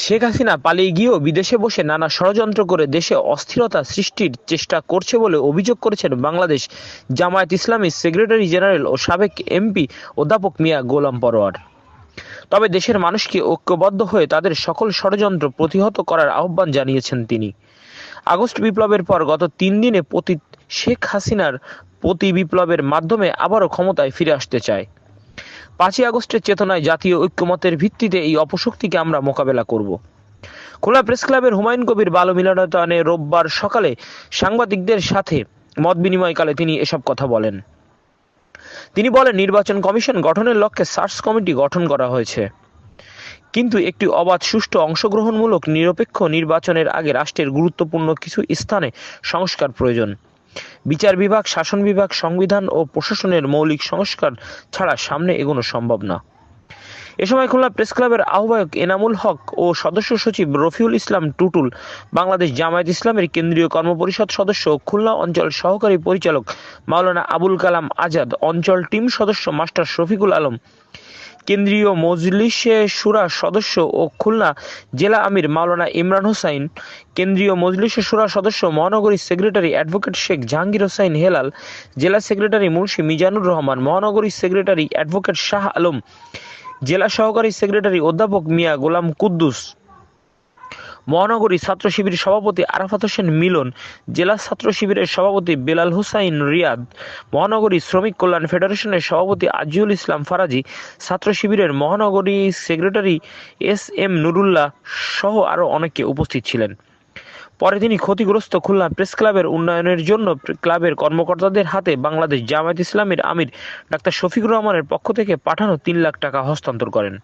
শেখ হাসিনা পালিয়ে গিয়েও বিদেশে বসে নানা ষড়যন্ত্র করে দেশে অস্থিরতা সৃষ্টির চেষ্টা করছে বলে অভিযোগ করেছেন বাংলাদেশ জামায়াত ইসলামীর সেক্রেটারি জেনারেল ও সাবেক এমপি অধ্যাপক মিয়া গোলাম পরোয়ার। তবে দেশের মানুষকে ঐক্যবদ্ধ হয়ে তাদের সকল ষড়যন্ত্র প্রতিহত করার আহ্বান জানিয়েছেন তিনি। আগস্ট বিপ্লবের পর গত ৩ দিনে শেখ হাসিনার প্রতি বিপ্লবের মাধ্যমে আবারও ক্ষমতায় ফিরে আসতে চায়। ৫ই আগস্টের চেতনায় জাতীয় ঐক্যমতের ভিত্তিতে এই অপশক্তিকে আমরা মোকাবেলা করব। খুলনা প্রেস ক্লাবের হুমায়ুন কবির বাল মিলনায়তনে রোববার সকালে সাংবাদিকদের সাথে মত বিনিময়কালে তিনি এসব কথা বলেন। তিনি বলেন, নির্বাচন কমিশন গঠনের লক্ষ্যে সার্চ কমিটি গঠন করা হয়েছে, কিন্তু একটি অবাধ, সুষ্ঠু, অংশগ্রহণমূলক, নিরপেক্ষ নির্বাচনের আগে রাষ্ট্রের গুরুত্বপূর্ণ কিছু স্থানে সংস্কার প্রয়োজন। বিচার বিভাগ, শাসন বিভাগ, সংবিধান ও প্রশাসনের মৌলিক সংস্কার ছাড়া সামনে এগোনো সম্ভব না। এ সময় খুলনা প্রেস ক্লাবের আহ্বায়ক এনামুল হক ও সদস্য সচিব রফিউল ইসলাম টুটুল, বাংলাদেশ জামায়াত ইসলামের কেন্দ্রীয় কর্মপরিষদ সদস্য খুলনা অঞ্চল সহকারী পরিচালক মাওলানা আবুল কালাম আজাদ, অঞ্চল টিম সদস্য মাস্টার শফিকুল আলম, কেন্দ্রীয় মজলিসে শুরা সদস্য ও খুলনা জেলা আমির মাওলানা ইমরান হোসাইন, কেন্দ্রীয় মজলিসে শুরা সদস্য মহানগরী সেক্রেটারি অ্যাডভোকেট শেখ জাহাঙ্গীর হোসাইন হেলাল, জেলা সেক্রেটারি মুন্সি মিজানুর রহমান, মহানগরী সেক্রেটারি অ্যাডভোকেট শাহ আলম, জেলা সহকারী সেক্রেটারি অধ্যাপক মিয়া গোলাম কুদ্দুস, মহানগরী ছাত্র শিবির সভাপতি আরাফাত হোসেন মিলন, জেলা ছাত্র শিবিরের সভাপতি বেলাল হুসাইন রিয়াদ, মহানগরী শ্রমিক কল্যাণ ফেডারেশনের সভাপতি আজিউল ইসলাম ফারাজি, ছাত্র শিবিরের মহানগরী সেক্রেটারি এস.এম. নুরুল্লাহ সহ আরও অনেকে উপস্থিত ছিলেন। পরে তিনি ক্ষতিগ্রস্ত খুলনা প্রেস ক্লাবের উন্নয়নের জন্য ক্লাবের কর্মকর্তাদের হাতে বাংলাদেশ জামায়াত ইসলামীর আমির ডাক্তার শফিকুর রহমানের পক্ষ থেকে পাঠানো ৩ লাখ টাকা হস্তান্তর করেন।